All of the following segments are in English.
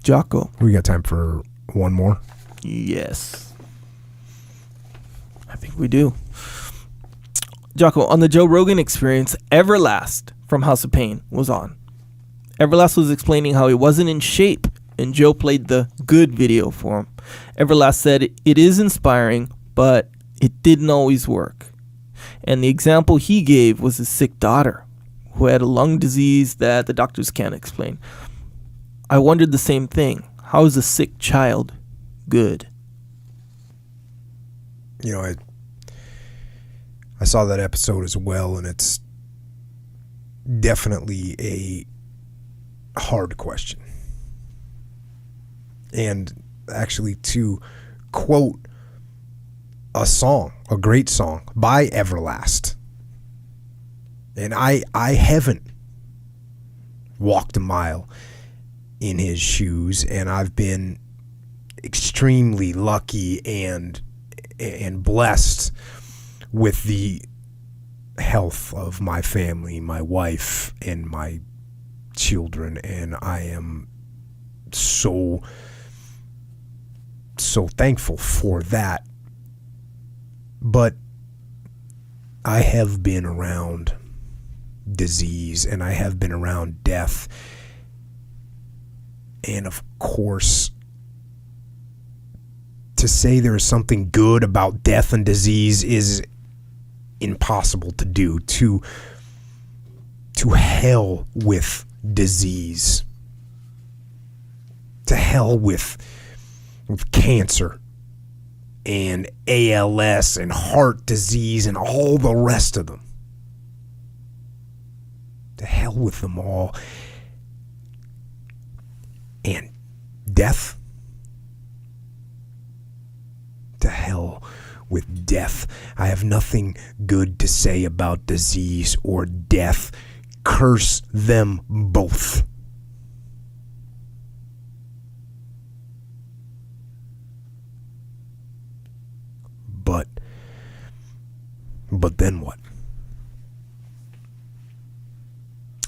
Jocko. We got time for one more? Yes. I think we do. Jocko, on the Joe Rogan Experience, Everlast from House of Pain was on. Everlast was explaining how he wasn't in shape, and Joe played the good video for him. Everlast said it is inspiring, but it didn't always work. And the example he gave was his sick daughter, who had a lung disease that the doctors can't explain. I wondered the same thing. How is a sick child good? You know, I saw that episode as well, and it's definitely a hard question. And actually, to quote a song, a great song by Everlast, and I haven't walked a mile in his shoes, and I've been extremely lucky and blessed with the health of my family, my wife, and my children, and I am so thankful for that. But I have been around disease, and I have been around death, and of course, to say there is something good about death and disease is impossible to do. To hell with disease. To hell with cancer and ALS and heart disease and all the rest of them. To hell with them all. And death. To hell with death. I have nothing good to say about disease or death. Curse them both. But then what?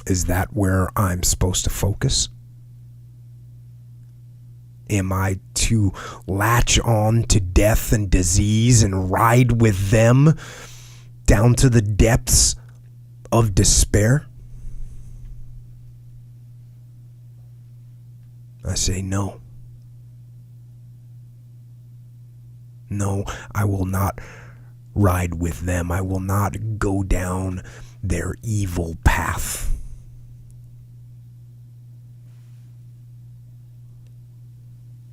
Is that where I'm supposed to focus? Am I to latch on to death and disease and ride with them down to the depths of despair? I say no. No, I will not ride with them. I will not go down their evil path.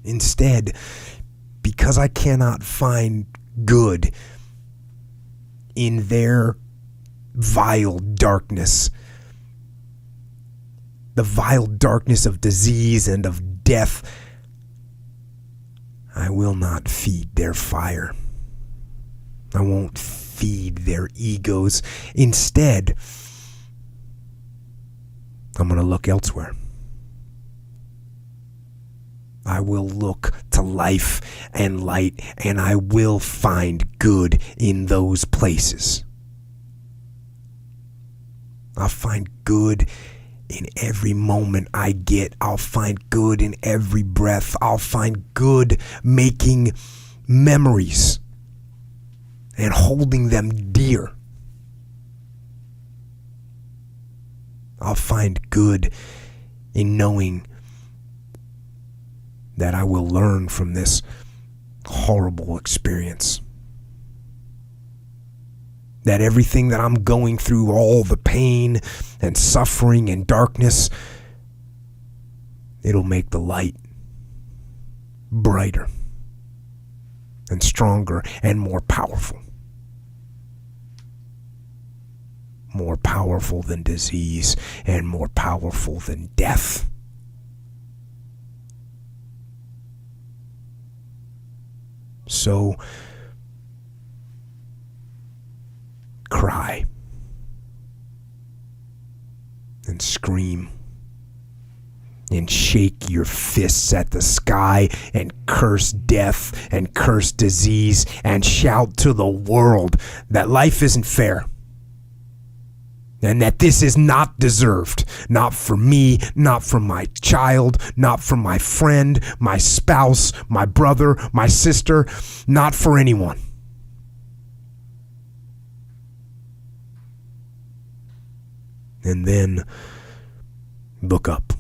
Instead, because I cannot find good in their vile darkness, the vile darkness of disease and of death, I will not feed their fire. I won't feed their egos. Instead, I'm going to look elsewhere. I will look to life and light, and I will find good in those places. I'll find good in every moment I get. I'll find good in every breath. I'll find good making memories and holding them dear. I'll find good in knowing that I will learn from this horrible experience. That everything that I'm going through, all the pain and suffering and darkness, it'll make the light brighter and stronger and more powerful. More powerful than disease and more powerful than death. So, cry and scream and shake your fists at the sky and curse death and curse disease and shout to the world that life isn't fair. And that this is not deserved. Not for me, not for my child, not for my friend, my spouse, my brother, my sister, not for anyone. And then look up.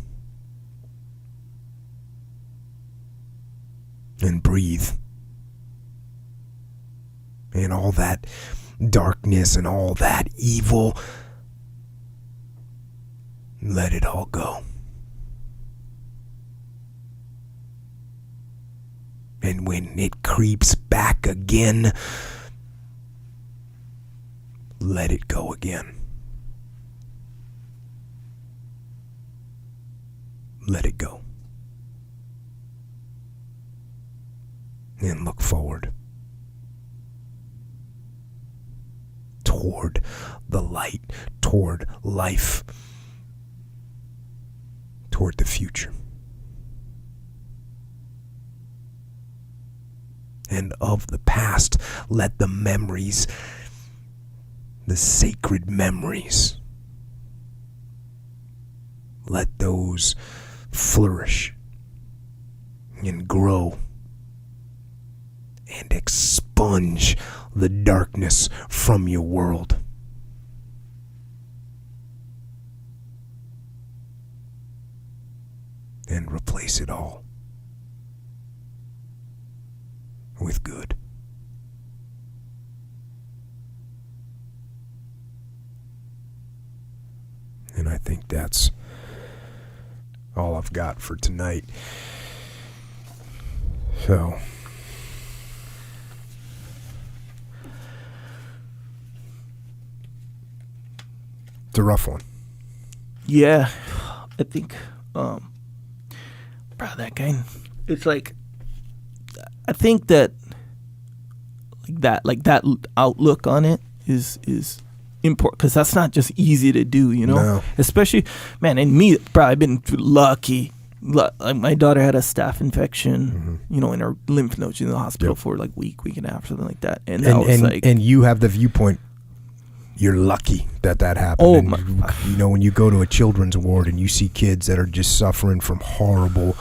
And breathe. And all that darkness and all that evil, let it all go. And when it creeps back again, let it go again. Let it go. And look forward. Toward the light, toward life, toward the future. And of the past, let the memories, the sacred memories, let those flourish and grow and expunge the darkness from your world. And replace it all with good. And I think that's all I've got for tonight. So, it's a rough one. Yeah, I think, bro, that guy, it's like, I think that, that outlook on it is important, because that's not just easy to do, you know? No. Especially, man, and me, bro, I've been lucky. My daughter had a staph infection, you know, in her lymph nodes in the hospital for like week and a half, something like that. And that was like, and you have the viewpoint, you're lucky that happened. Oh, and you know, when you go to a children's ward and you see kids that are just suffering from horrible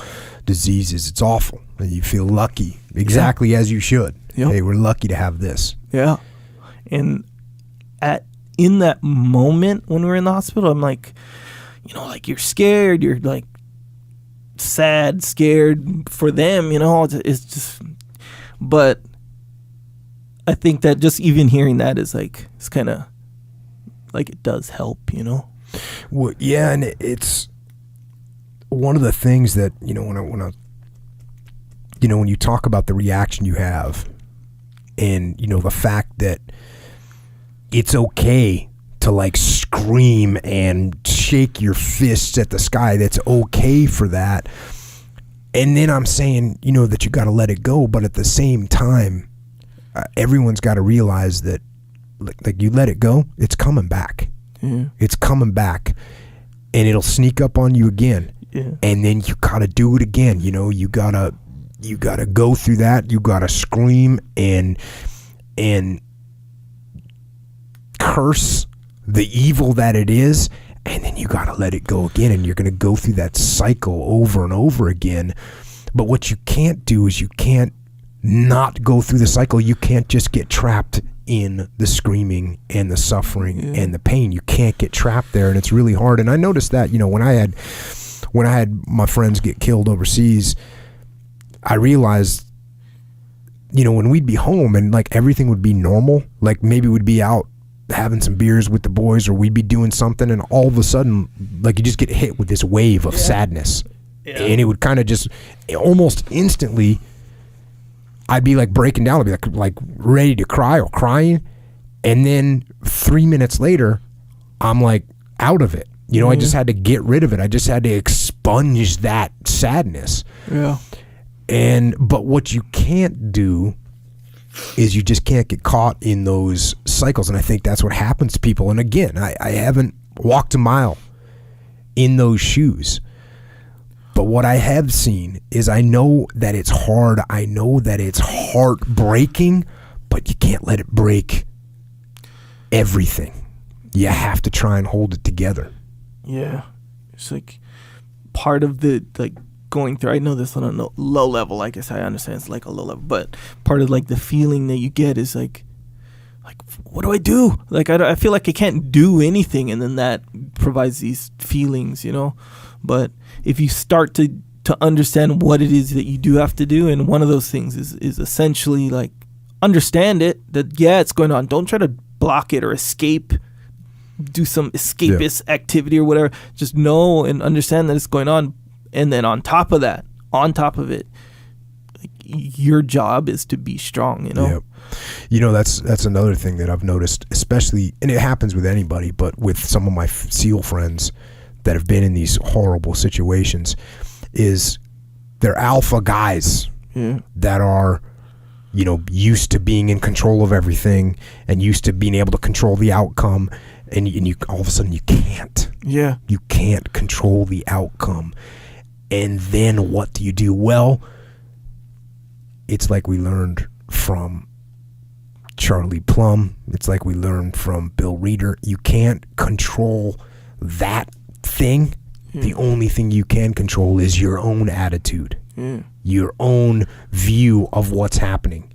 diseases, it's awful. And you feel lucky, exactly as you should. Yep. Hey, we're lucky to have this. Yeah. And in that moment when we're in the hospital, I'm like, you know, like, you're scared, you're like sad, scared for them, you know, it's just, but I think that just even hearing that is like, it's kind of like, it does help, you know? Well, yeah, and it's one of the things that, you know, when you talk about the reaction you have, and, you know, the fact that it's okay to like scream and shake your fists at the sky, that's okay for that. And then I'm saying, you know, that you got to let it go, but at the same time, everyone's got to realize that, like, you let it go, it's coming back. Yeah. It's coming back, and it'll sneak up on you again. Yeah. And then you gotta do it again. You know, you gotta go through that. You gotta scream and curse the evil that it is, and then you gotta let it go again. And you're gonna go through that cycle over and over again. But what you can't do is you can't not go through the cycle. You can't just get trapped in the screaming and the suffering and the pain. You can't get trapped there, and it's really hard. And I noticed that, you know, when I had my friends get killed overseas, I realized, you know, when we'd be home and like everything would be normal, like maybe we'd be out having some beers with the boys, or we'd be doing something, and all of a sudden, like, you just get hit with this wave of sadness. And it would kind of just almost instantly, I'd be like breaking down. I'd be like ready to cry or crying. And then 3 minutes later, I'm like out of it. You know, I just had to get rid of it. I just had to expunge that sadness. Yeah. But what you can't do is you just can't get caught in those cycles. And I think that's what happens to people. And again, I haven't walked a mile in those shoes. But what I have seen is, I know that it's hard. I know that it's heartbreaking, but you can't let it break everything. You have to try and hold it together. Yeah. It's like part of the, like, going through, I know this on a low level, I guess I understand it's like a low level, but part of like the feeling that you get is like what do I do? Like I feel like I can't do anything, and then that provides these feelings, you know. But if you start to understand what it is that you do have to do, and one of those things is essentially like understand it, that yeah, it's going on. Don't try to block it or escape, do some escapist activity or whatever. Just know and understand that it's going on. And then on top of it, like, your job is to be strong, you know? Yep. You know, that's another thing that I've noticed, especially, and it happens with anybody, but with some of my SEAL friends that have been in these horrible situations, is they're alpha guys that are, you know, used to being in control of everything and used to being able to control the outcome, and you all of a sudden you can't. Yeah. You can't control the outcome. And then what do you do? Well, it's like we learned from Charlie Plum. It's like we learned from Bill Reeder. You can't control that thing. The only thing you can control is your own attitude, your own view of what's happening.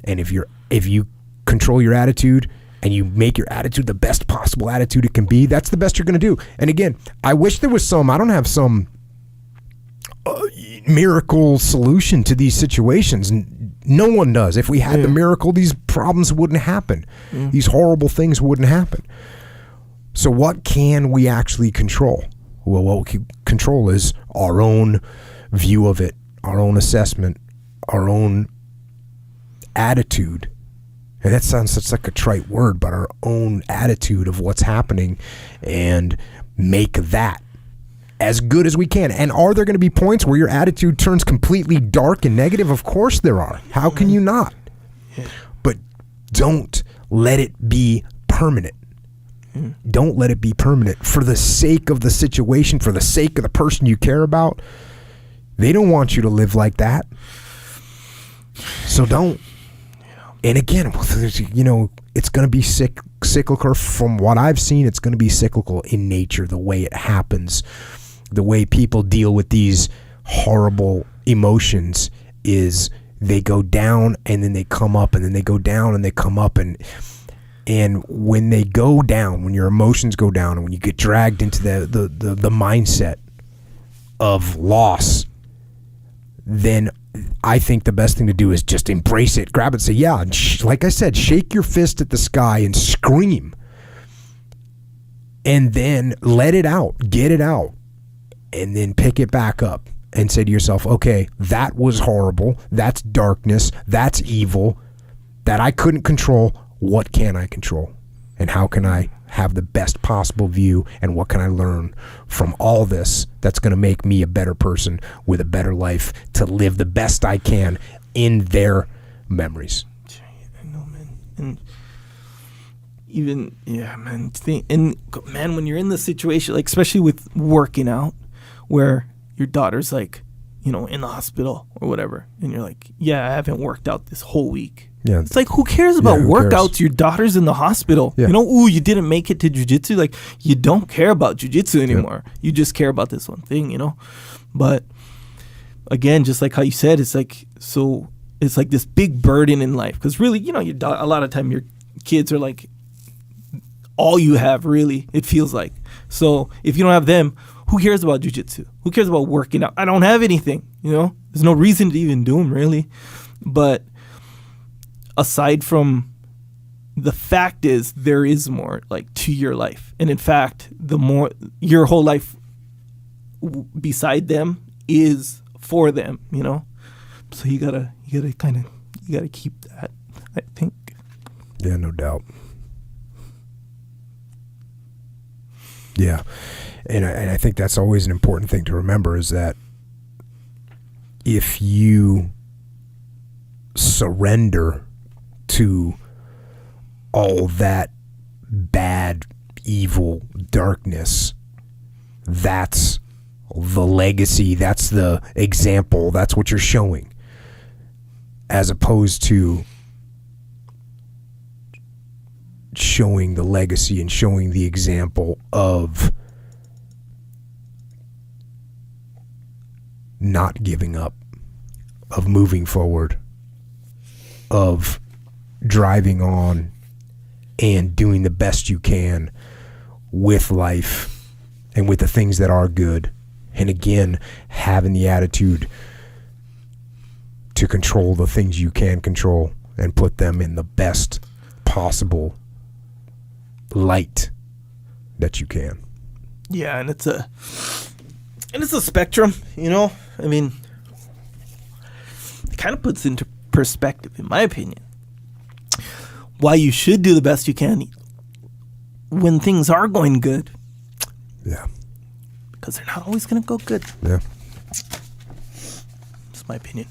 And if you control your attitude and you make your attitude the best possible attitude it can be, that's the best you're going to do. And again, I wish there was I don't have some miracle solution to these situations. No one does. If we had the miracle, these problems wouldn't happen. These horrible things wouldn't happen. So what can we actually control? Well, what we can control is our own view of it, our own assessment, our own attitude. And that sounds such like a trite word, but our own attitude of what's happening, and make that as good as we can. And are there going to be points where your attitude turns completely dark and negative? Of course there are. How can you not? But don't let it be permanent. Don't let it be permanent. For the sake of the situation, for the sake of the person you care about, they don't want you to live like that. So don't. And again, you know, it's going to be cyclical. From what I've seen, it's going to be cyclical in nature, the way it happens. The way people deal with these horrible emotions is they go down and then they come up, and then they go down and they come up. And when they go down, when your emotions go down, and when you get dragged into the mindset of loss, then I think the best thing to do is just embrace it, grab it, say, yeah, and like I said, shake your fist at the sky and scream. And then let it out, get it out. And then pick it back up and say to yourself, okay, that was horrible. That's darkness. That's evil that I couldn't control. What can I control? And how can I have the best possible view? And what can I learn from all this that's going to make me a better person with a better life to live the best I can in their memories? I know, man. And even, man, when you're in the situation, like especially with working out, where your daughter's like, you know, in the hospital or whatever, and you're like, yeah, I haven't worked out this whole week. Yeah. It's like, who cares about workouts? Cares? Your daughter's in the hospital. Yeah. You know, ooh, you didn't make it to jiu-jitsu. Like, you don't care about jiu-jitsu anymore. Yeah. You just care about this one thing, you know? But again, just like how you said, it's like, so it's like this big burden in life. Because really, you know, a lot of time your kids are like all you have, really, it feels like. So if you don't have them, who cares about jiu-jitsu? Who cares about working out? I don't have anything, you know? There's no reason to even do them, really. But aside from the fact is, there is more, like, to your life. And in fact, the more your whole life beside them is for them, you know? So you gotta keep that, I think. Yeah, no doubt. Yeah. And I think that's always an important thing to remember, is that if you surrender to all that bad, evil, darkness, that's the legacy, that's the example, that's what you're showing, as opposed to showing the legacy and showing the example of not giving up, of moving forward, of driving on and doing the best you can with life and with the things that are good. And again, having the attitude to control the things you can control and put them in the best possible light that you can. Yeah, and it's a spectrum, you know? I mean, it kind of puts into perspective, in my opinion, why you should do the best you can when things are going good. Yeah. Because they're not always going to go good. Yeah. That's my opinion.